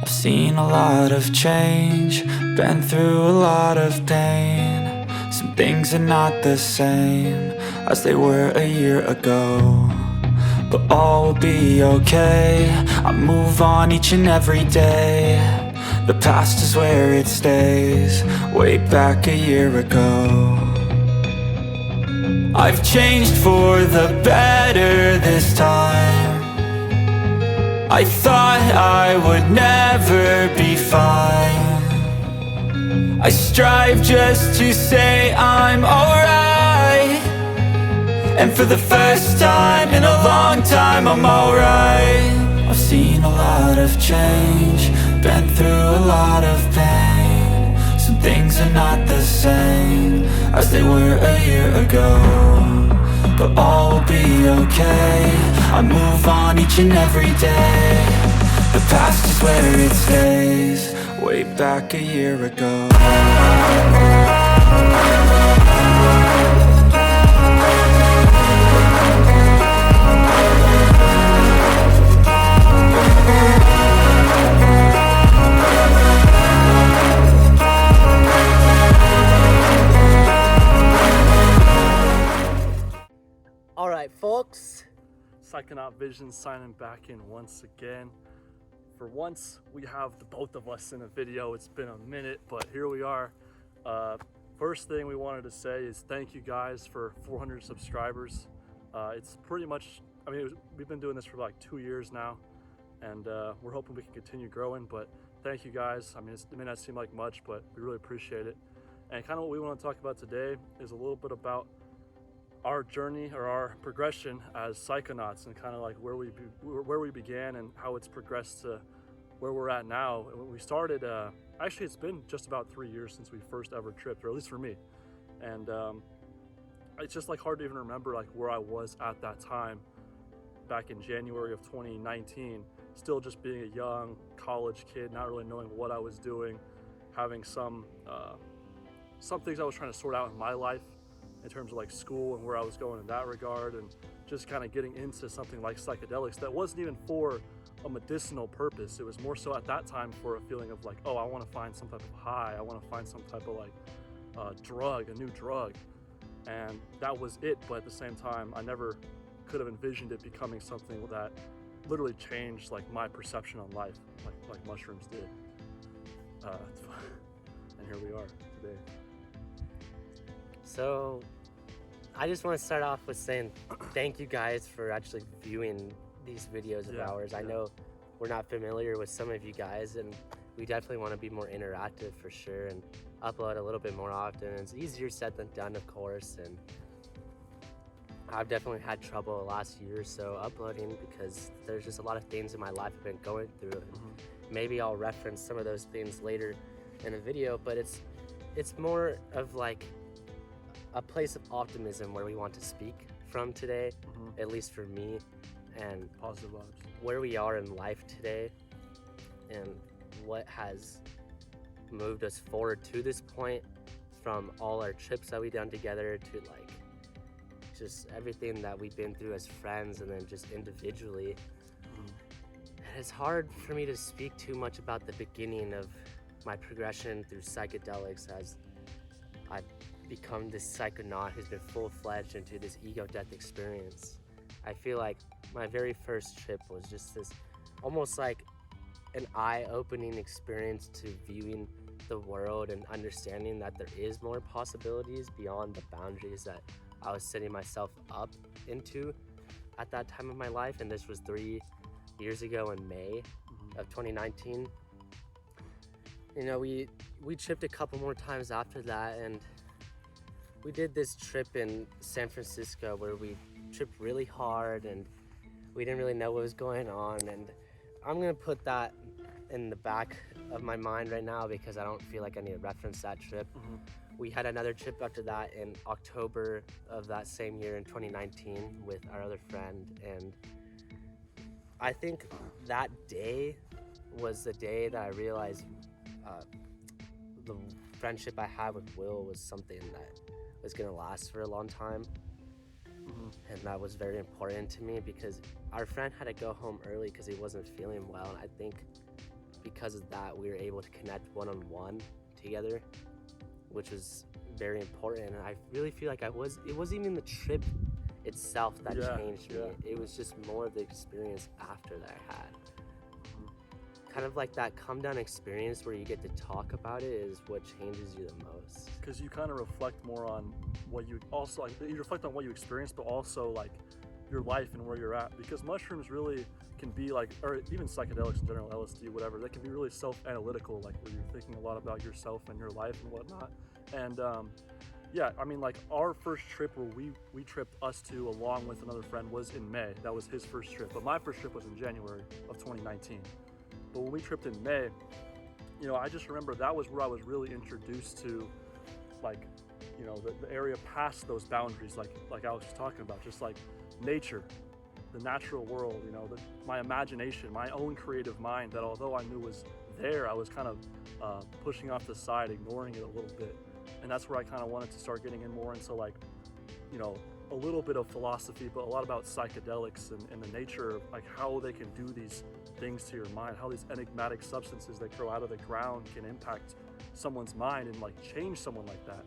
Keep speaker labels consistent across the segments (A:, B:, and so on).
A: I've seen a lot of change, been through a lot of pain. Some things are not the same as they were a year ago, but all will be okay. I move on each and every day. The past is where it stays, way back a year ago. I've changed for the better this time. I thought I would never be fine. I strive just to say I'm alright, and for the first time in a long time I'm alright. I've seen a lot of change, been through a lot of pain. Some things are not the same as they were a year ago, but all will be okay. I move on each and every day. The past is where it stays, way back a year ago.
B: Alright folks,
C: Psychonaut Visions signing back in once again. For once, we have the both of us in a video. It's been a minute, but here we are. First thing we wanted to say is thank you guys for 400 subscribers. It's pretty much, we've been doing this for like 2 years now, and we're hoping we can continue growing, but thank you guys. It may not seem like much, but we really appreciate it. And kind of what we want to talk about today is a little bit about our journey or our progression as Psychonauts, and kind of like where we began and how it's progressed to where we're at now. And when we started, actually it's been just about 3 years since we first ever tripped, or at least for me. And it's just like hard to even remember like where I was at that time back in January of 2019, still just being a young college kid, not really knowing what I was doing, having some things I was trying to sort out in my life in terms of like school and where I was going in that regard, and just kind of getting into something like psychedelics that wasn't even for a medicinal purpose. It was more so at that time for a feeling of like, oh, I want to find some type of high, I want to find some type of like drug, a new drug, and that was it. But at the same time, I never could have envisioned it becoming something that literally changed like my perception on life, like mushrooms did. And here we are today.
B: so I just want to start off with saying thank you guys for actually viewing these videos of ours. I know we're not familiar with some of you guys, and we definitely want to be more interactive for sure and upload a little bit more often. It's easier said than done, of course, and I've definitely had trouble the last year or so uploading because there's just a lot of things in my life I've been going through, and maybe I'll reference some of those things later in a video, but it's more of like a place of optimism where we want to speak from today, at least for me, and
C: Positive vibes.
B: where we are in life today and what has moved us forward to this point, from all our trips that we've done together to like just everything that we've been through as friends and then just individually. And it's hard for me to speak too much about the beginning of my progression through psychedelics, as I've become this psychonaut who's been full-fledged into this ego death experience. I feel like my very first trip was just this almost like an eye-opening experience to viewing the world and understanding that there is more possibilities beyond the boundaries that I was setting myself up into at that time of my life. And this was 3 years ago in May of 2019. You know, we tripped a couple more times after that, and we did this trip in San Francisco where we tripped really hard and we didn't really know what was going on. And I'm gonna put that in the back of my mind right now because I don't feel like I need to reference that trip. We had another trip after that in October of that same year in 2019 with our other friend, and I think that day was the day that I realized the friendship I had with Will was something that was gonna last for a long time. And that was very important to me because our friend had to go home early because he wasn't feeling well, and I think because of that, we were able to connect one-on-one together, which was very important. And I really feel like it wasn't even the trip itself that changed me. It was just more of the experience after that I had. Kind of like that come down experience where you get to talk about it is what changes you the most.
C: Because you kind of reflect more on what you also, like, you reflect on what you experienced, but also like your life and where you're at. Because mushrooms really can be like, or even psychedelics in general, LSD, whatever, they can be really self-analytical, like where you're thinking a lot about yourself and your life and whatnot. And yeah, I mean, like our first trip where we tripped us two along with another friend was in May. That was his first trip. But my first trip was in January of 2019. But when we tripped in May, you know, I just remember that was where I was really introduced to, like, you know, the area past those boundaries, like Alex was talking about, just like nature, the natural world, you know, my imagination, my own creative mind that although I knew was there, I was kind of pushing off the side, ignoring it a little bit. And that's where I kind of wanted to start getting in more into, like, you know, a little bit of philosophy, but a lot about psychedelics and the nature of like how they can do these things to your mind, how these enigmatic substances that grow out of the ground can impact someone's mind and like change someone like that.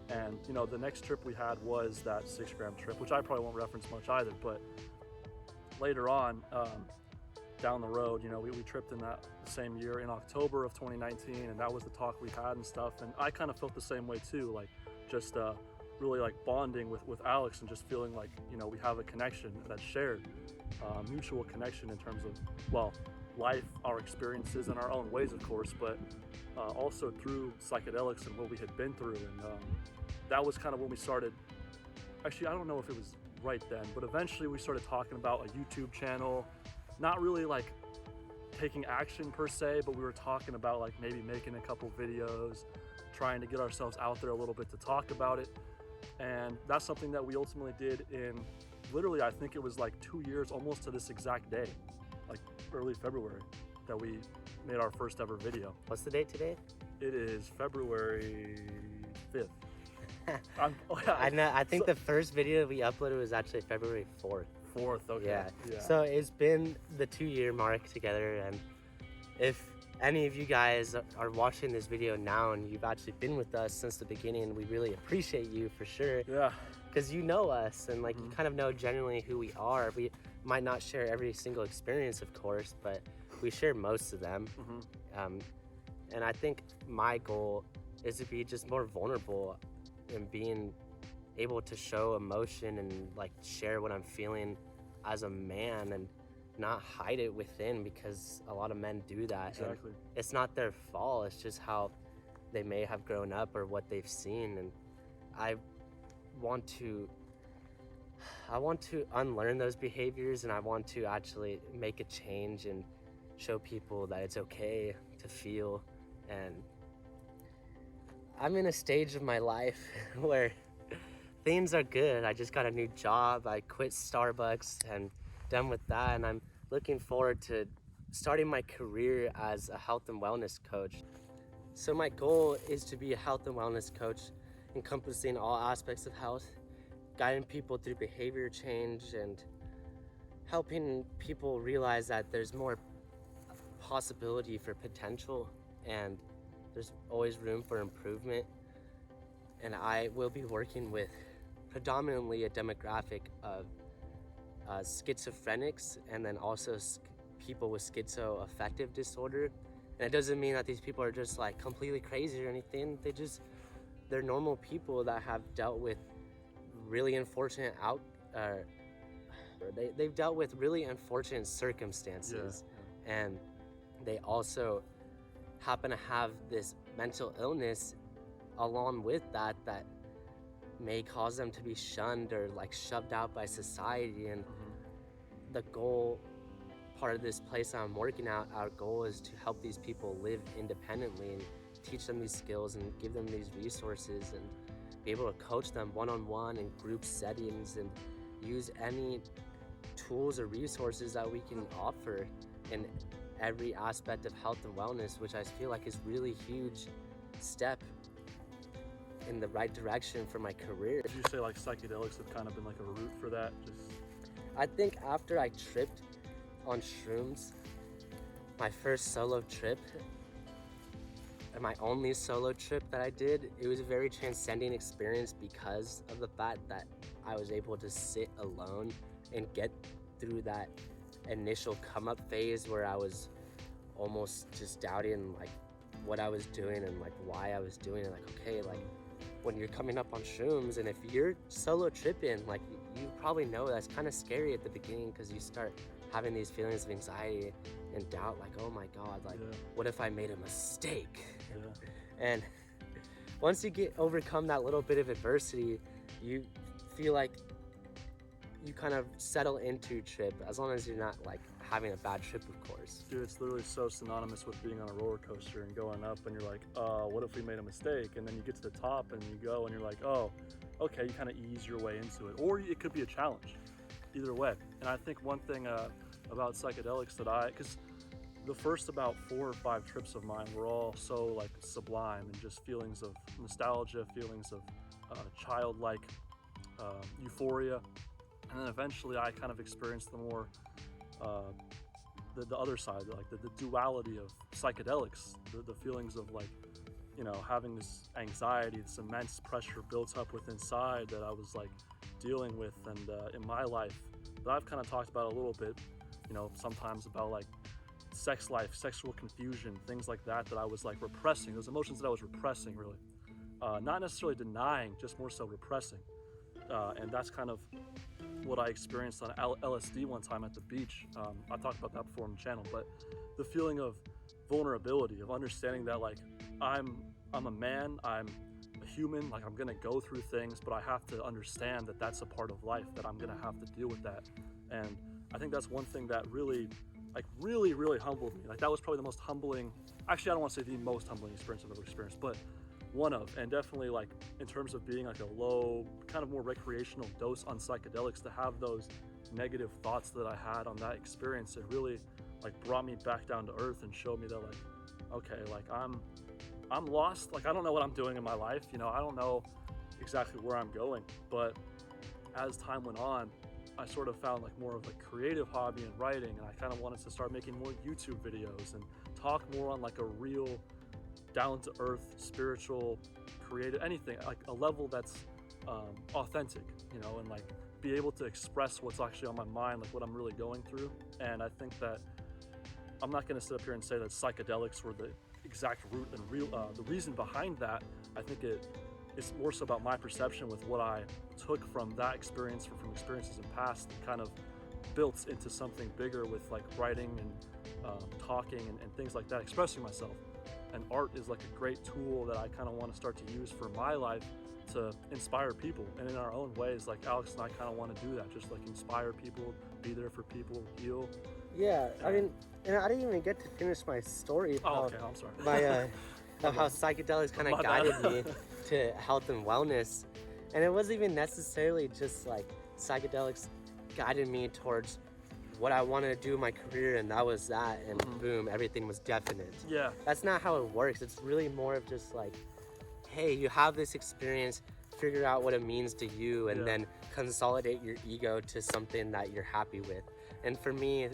C: And you know, the next trip we had was that 6-gram trip, which I probably won't reference much either, but later on down the road, you know, we tripped in that same year in October of 2019, and that was the talk we had and stuff. And I kind of felt the same way too, like just really like bonding with Alex and just feeling like, you know, we have a connection that's shared, mutual connection in terms of, well, life, our experiences in our own ways, of course, but also through psychedelics and what we had been through. And that was kind of when we started, actually, I don't know if it was right then, but eventually we started talking about a YouTube channel, not really like taking action per se, but we were talking about like maybe making a couple videos, trying to get ourselves out there a little bit to talk about it. And that's something that we ultimately did in literally, I think it was like 2 years almost to this exact day, like early February, that we made our first ever video.
B: What's the date today?
C: It is February 5th.
B: I think the first video we uploaded was actually February 4th.
C: 4th, okay.
B: Yeah. So it's been the 2-year mark together, and if any of you guys are watching this video now and you've actually been with us since the beginning, we really appreciate you for sure.
C: Yeah.
B: Because you know us and like you kind of know generally who we are. We might not share every single experience, of course, but we share most of them. And I think my goal is to be just more vulnerable and being able to show emotion and like share what I'm feeling as a man and not hide it within, because a lot of men do that.
C: Exactly.
B: And it's not their fault, it's just how they may have grown up or what they've seen. And I want to unlearn those behaviors, and I want to actually make a change and show people that it's okay to feel. And I'm in a stage of my life where things are good. I just got a new job. I quit Starbucks and done with that, and I'm looking forward to starting my career as a health and wellness coach. So my goal is to be a health and wellness coach encompassing all aspects of health, guiding people through behavior change and helping people realize that there's more possibility for potential and there's always room for improvement. And I will be working with predominantly a demographic of schizophrenics and then also people with schizoaffective disorder. And it doesn't mean that these people are just like completely crazy or anything. They're normal people that have dealt with really unfortunate they've dealt with really unfortunate circumstances. And they also happen to have this mental illness along with that may cause them to be shunned or like shoved out by society. And the goal, part of this place I'm working at, our goal is to help these people live independently and teach them these skills and give them these resources and be able to coach them one-on-one in group settings and use any tools or resources that we can offer in every aspect of health and wellness, which I feel like is really huge step in the right direction for my career.
C: Would you say like psychedelics have kind of been like a route for that?
B: I think after I tripped on shrooms, my first solo trip, and my only solo trip that I did, it was a very transcending experience because of the fact that I was able to sit alone and get through that initial come up phase where I was almost just doubting like what I was doing and like why I was doing it. Like, okay, like when you're coming up on shrooms and if you're solo tripping, like you probably know that's kind of scary at the beginning because you start having these feelings of anxiety and doubt, like, oh my God, like what if I made a mistake? And once you overcome that little bit of adversity, you feel like you kind of settle into your trip, as long as you're not like having a bad trip, of course.
C: Dude, it's literally so synonymous with being on a roller coaster and going up and you're like, what if we made a mistake? And then you get to the top and you go and you're like, oh, okay, you kind of ease your way into it. Or it could be a challenge, either way. And I think one thing about psychedelics because the first about 4 or 5 trips of mine were all so like sublime and just feelings of nostalgia, feelings of childlike euphoria. And then eventually I kind of experienced the more, the other side, like the duality of psychedelics, the feelings of like, you know, having this anxiety, this immense pressure built up within inside that I was like dealing with. And in my life that I've kind of talked about a little bit, you know, sometimes about like sex life, sexual confusion, things like that I was like repressing, those emotions that I was repressing really. Not necessarily denying, just more so repressing. And that's kind of what I experienced on LSD one time at the beach. I talked about that before on the channel, but the feeling of vulnerability, of understanding that like I'm a man, I'm a human, like I'm gonna go through things, but I have to understand that that's a part of life, that I'm gonna have to deal with that. And I think that's one thing that really humbled me. Like that was probably the most humbling, actually I don't want to say the most humbling experience I've ever experienced, but one of, and definitely like in terms of being like a low, kind of more recreational dose on psychedelics, to have those negative thoughts that I had on that experience, it really like brought me back down to earth and showed me that like, okay, like I'm lost, like I don't know what I'm doing in my life, you know, I don't know exactly where I'm going, but as time went on, I sort of found like more of a creative hobby in writing, and I kind of wanted to start making more YouTube videos and talk more on like a real down-to-earth, spiritual, creative, anything, like a level that's authentic, you know, and like be able to express what's actually on my mind, like what I'm really going through. And I think that I'm not going to sit up here and say that psychedelics were the exact root and the reason behind that. I think it's more so about my perception with what I took from that experience, from experiences in past, and kind of built into something bigger with like writing and talking and things like that, expressing myself. And art is like a great tool that I kind of want to start to use for my life to inspire people, and in our own ways, like Alex and I kind of want to do that, just like inspire people, be there for people, heal.
B: Yeah, I mean, and I didn't even get to finish my story.
C: Okay, I'm sorry.
B: Of how psychedelics kind of guided me to health and wellness. And it wasn't even necessarily just like psychedelics guided me towards what I wanted to do in my career, and that was that, and boom, everything was definite.
C: Yeah.
B: That's not how it works. It's really more of just like, hey, you have this experience, figure out what it means to you, and then consolidate your ego to something that you're happy with. And for me,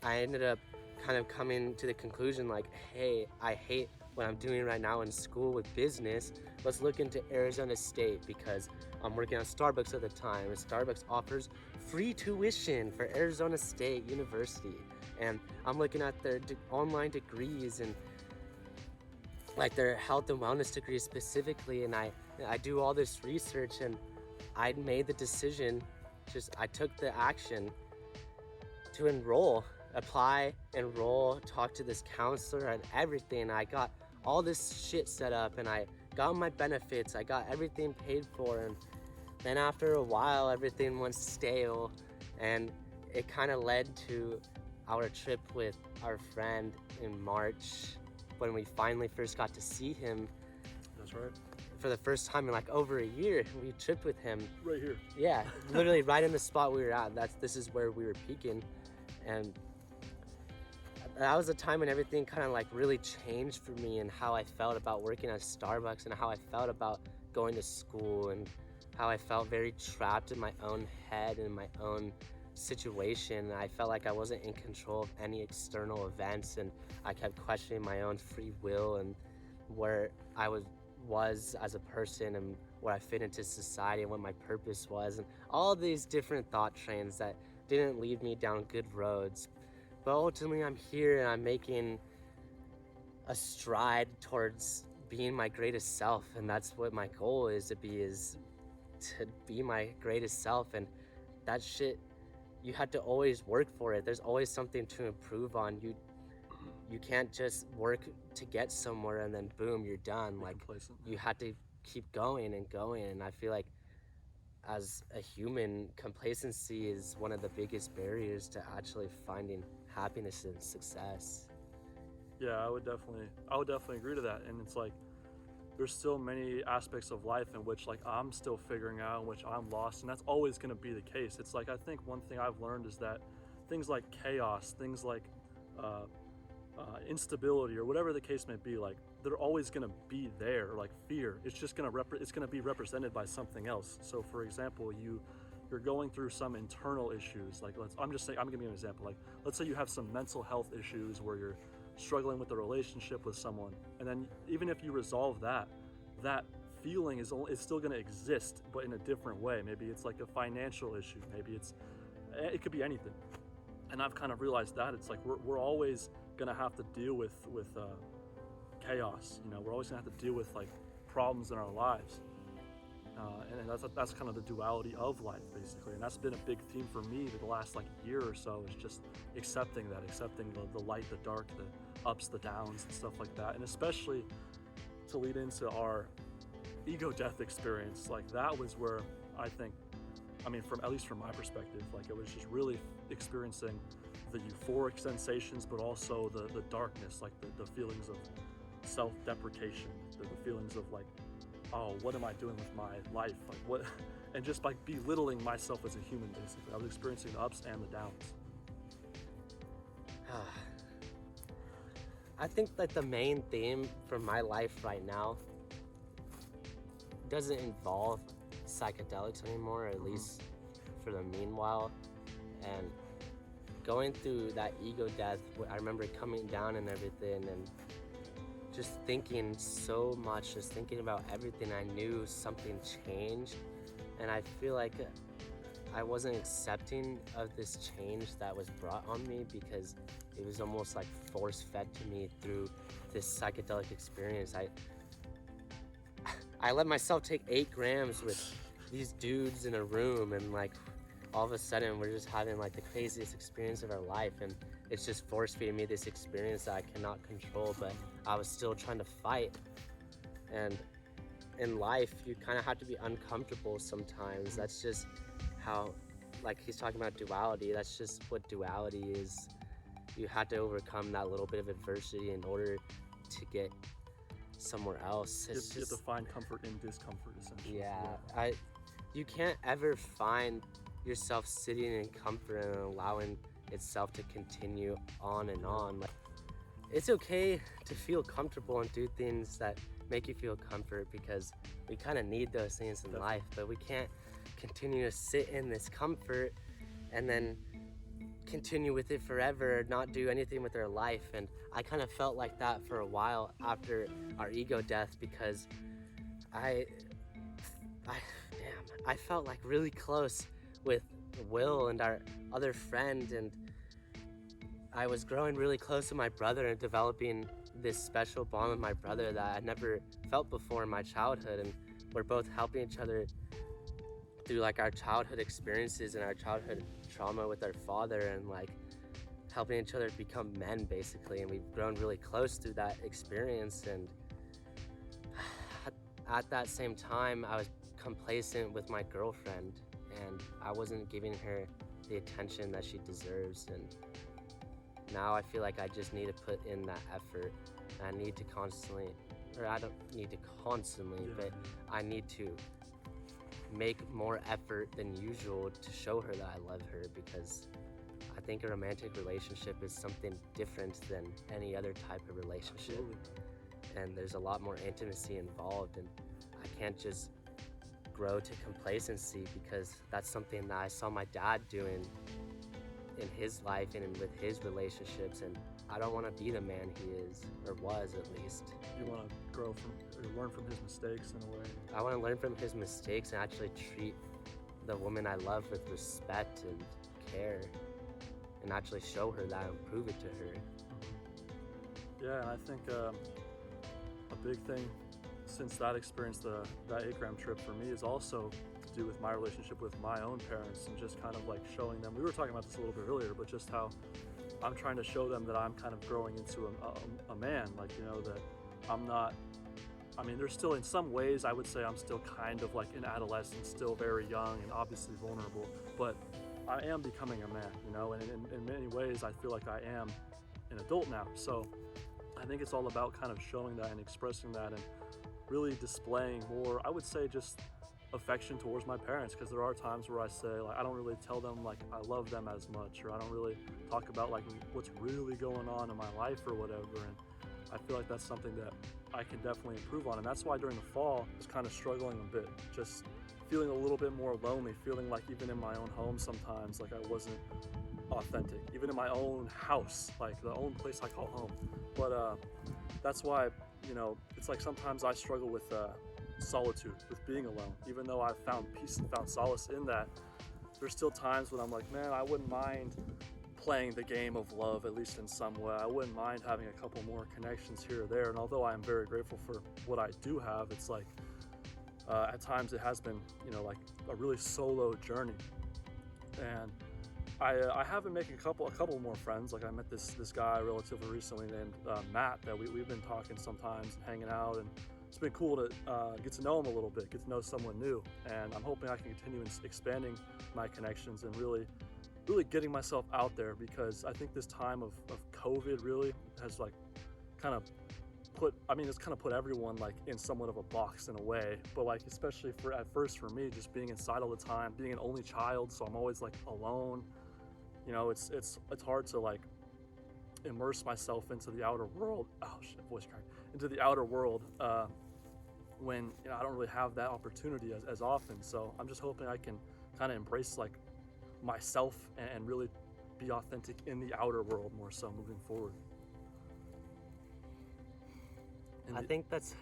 B: I ended up kind of coming to the conclusion like, hey, I hate what I'm doing right now in school with business. Let's look into Arizona State, because I'm working on Starbucks at the time, and Starbucks offers free tuition for Arizona State University. And I'm looking at their online degrees and like their health and wellness degrees specifically, and I do all this research, and I made the decision, I took the action to apply, enroll, talk to this counselor and everything. I got all this shit set up, and I got my benefits, I got everything paid for, and then after a while everything went stale, and it kind of led to our trip with our friend in March when we finally first got to see him.
C: That's right.
B: For the first time in like over a year. We tripped with him.
C: Right here.
B: Yeah, literally right in the spot we were at. This is where we were peaking. And that was a time when everything kind of like really changed for me, and how I felt about working at Starbucks, and how I felt about going to school, and how I felt very trapped in my own head and my own situation. I felt like I wasn't in control of any external events, and I kept questioning my own free will and where I was as a person and where I fit into society and what my purpose was, and all these different thought trains that didn't lead me down good roads. But ultimately I'm here and I'm making a stride towards being my greatest self, and that's what my goal is to be my greatest self. And that shit, you have to always work for it. There's always something to improve on. You can't just work to get somewhere and then boom, you're done. Like, you have to keep going and going. And I feel like as a human, complacency is one of the biggest barriers to actually finding happiness and success.
C: Yeah, I would definitely agree to that. And it's like, there's still many aspects of life in which like I'm still figuring out, in which I'm lost, and that's always going to be the case. It's like, I think one thing I've learned is that things like chaos, things like instability, or whatever the case may be, like they're always going to be there. Like fear, it's just going to be represented by something else. So for example, you're going through some internal issues. Like I'm going to give you an example. Like let's say you have some mental health issues where you're struggling with a relationship with someone, and then even if you resolve that feeling is still going to exist, but in a different way. Maybe it's like a financial issue, maybe it could be anything. And I've kind of realized that it's like we're always going to have to deal with chaos. You know, we're always going to have to deal with like problems in our lives, and that's kind of the duality of life, basically. And that's been a big theme for me the last like year or so, is just accepting the light, the dark, the ups, the downs, and stuff like that. And especially to lead into our ego death experience, like that was where I think, I mean, at least from my perspective, like it was just really experiencing the euphoric sensations, but also the darkness, like the feelings of self-deprecation, the feelings of like, oh, what am I doing with my life? Like what, and just like belittling myself as a human, basically. I was experiencing the ups and the downs.
B: I think that the main theme for my life right now doesn't involve psychedelics anymore, or at least for the meanwhile. And going through that ego death, I remember coming down and everything, and just thinking so much, just thinking about everything. I knew something changed, and I feel like I wasn't accepting of this change that was brought on me, because it was almost like force-fed to me through this psychedelic experience. I let myself take 8 grams with these dudes in a room, and like all of a sudden we're just having like the craziest experience of our life, and it's just force-feeding me this experience that I cannot control, but I was still trying to fight. And in life, you kind of have to be uncomfortable sometimes. That's just how, like he's talking about duality, that's just what duality is. You have to overcome that little bit of adversity in order to get somewhere else.
C: You have to find comfort in discomfort, essentially.
B: Yeah. You can't ever find yourself sitting in comfort and allowing itself to continue on and on. Like, it's okay to feel comfortable and do things that make you feel comfort, because we kind of need those things in life, but we can't continue to sit in this comfort and then continue with it forever, not do anything with our life. And I kind of felt like that for a while after our ego death, because I felt like really close with Will and our other friend, and I was growing really close to my brother and developing this special bond with my brother that I never felt before in my childhood. And we're both helping each other through like our childhood experiences and our childhood trauma with our father, and like helping each other become men, basically. And we've grown really close through that experience. And at that same time, I was complacent with my girlfriend, and I wasn't giving her the attention that she deserves. And now I feel like I just need to put in that effort. I need to constantly, or I don't need to constantly, but I need to make more effort than usual to show her that I love her, because I think a romantic relationship is something different than any other type of relationship.
C: Absolutely.
B: And there's a lot more intimacy involved, and I can't just grow to complacency, because that's something that I saw my dad doing in his life and with his relationships, and I don't want to be the man he is, or was at least.
C: You want to grow from, or learn from his mistakes in a way.
B: I want to learn from his mistakes and actually treat the woman I love with respect and care, and actually show her that and prove it to her.
C: Yeah, and I think a big thing since that experience, that 8-gram trip for me, is also to do with my relationship with my own parents, and just kind of like showing them, we were talking about this a little bit earlier, but just how I'm trying to show them that I'm kind of growing into a man, like, you know, that I'm not, I mean, there's still, in some ways, I would say I'm still kind of like an adolescent, still very young and obviously vulnerable, but I am becoming a man, you know, and in many ways I feel like I am an adult now. So I think it's all about kind of showing that and expressing that, and really displaying more, I would say, just affection towards my parents, because there are times where I say, like, I don't really tell them like I love them as much, or I don't really talk about like what's really going on in my life or whatever, and I feel like that's something that I can definitely improve on. And that's why during the fall I was kind of struggling a bit, just feeling a little bit more lonely, feeling like even in my own home sometimes like I wasn't authentic, even in my own house, like the own place I call home. But that's why, you know, it's like sometimes I struggle with solitude, with being alone. Even though I've found peace and found solace in that, there's still times when I'm like, man, I wouldn't mind playing the game of love, at least in some way. I wouldn't mind having a couple more connections here or there. And although I am very grateful for what I do have, it's like at times it has been, you know, like a really solo journey. And I have been making a couple more friends. Like I met this guy relatively recently named Matt, that we've been talking sometimes and hanging out, and it's been cool to get to know him a little bit, get to know someone new. And I'm hoping I can continue expanding my connections and really getting myself out there, because I think this time of COVID really has like kind of put, I mean, it's kind of put everyone like in somewhat of a box in a way, but like especially at first for me, just being inside all the time, being an only child, so I'm always like alone. You know, it's hard to like immerse myself into the outer world. Oh shit, voice crack. Into the outer world when, you know, I don't really have that opportunity as often. So I'm just hoping I can kind of embrace like myself and really be authentic in the outer world more so moving forward.
B: I think that's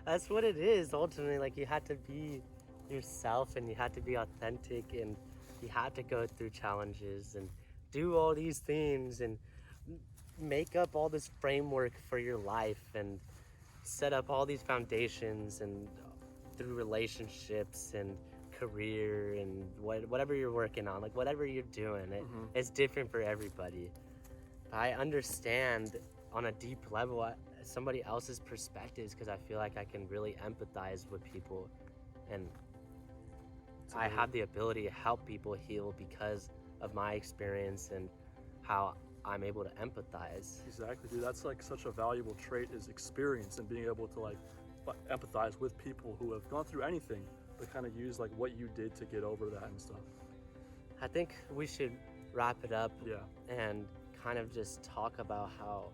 B: that's what it is ultimately. Like, you had to be yourself, and you had to be authentic, and you had to go through challenges and do all these things and make up all this framework for your life and set up all these foundations, and through relationships and career and whatever you're working on, like whatever you're doing, it's different for everybody. I understand on a deep level somebody else's perspectives, because I feel like I can really empathize with people, and I have the ability to help people heal because of my experience and how I'm able to empathize.
C: Exactly, dude. That's like such a valuable trait, is experience, and being able to like empathize with people who have gone through anything, but kind of use like what you did to get over that and stuff.
B: I think we should wrap it up.
C: Yeah.
B: And kind of just talk about how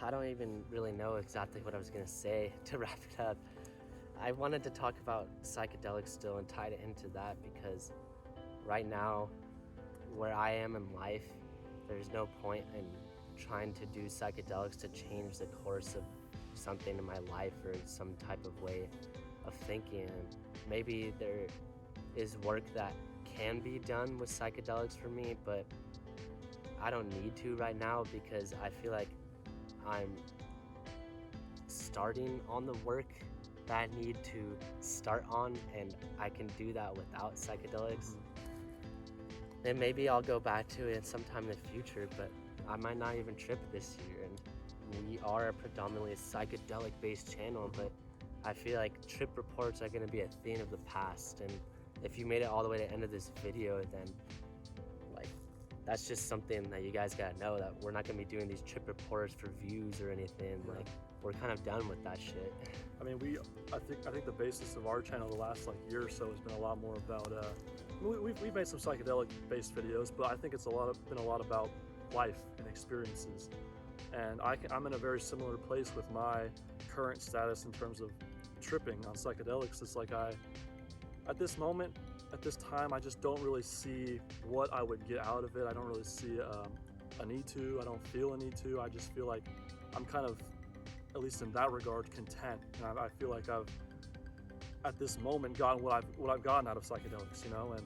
B: I don't even really know exactly what I was gonna say to wrap it up. I wanted to talk about psychedelics still and tie it into that, because right now, where I am in life, there's no point in trying to do psychedelics to change the course of something in my life or some type of way of thinking. Maybe there is work that can be done with psychedelics for me, but I don't need to right now, because I feel like I'm starting on the work that I need to start on, and I can do that without psychedelics. And maybe I'll go back to it sometime in the future, but I might not even trip this year. And we are a predominantly psychedelic based channel, but I feel like trip reports are going to be a thing of the past. And if you made it all the way to the end of this video, then like that's just something that you guys gotta know, that we're not gonna be doing these trip reports for views or anything. Like, we're kind of done with that shit.
C: I mean, I think the basis of our channel the last like year or so has been a lot more about we've made some psychedelic based videos, but I think it's been a lot about life and experiences. And I'm in a very similar place with my current status in terms of tripping on psychedelics. It's like at this moment, at this time, I just don't really see what I would get out of it. I don't really see a need to. I don't feel a need to. I just feel like I'm kind of, at least in that regard, content. And I feel like I've, at this moment, gotten what I've gotten out of psychedelics, you know. And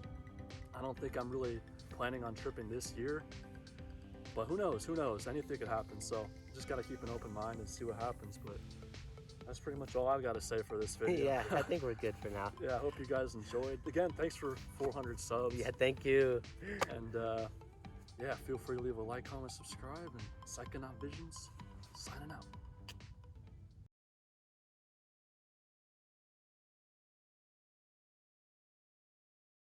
C: I don't think I'm really planning on tripping this year. But who knows? Who knows? Anything could happen. So just got to keep an open mind and see what happens. But that's pretty much all I've got to say for this video.
B: Yeah, I think we're good for now.
C: Yeah, I hope you guys enjoyed. Again, thanks for 400 subs.
B: Yeah, thank you.
C: And yeah, feel free to leave a like, comment, subscribe, and Psychonaut Visions signing out.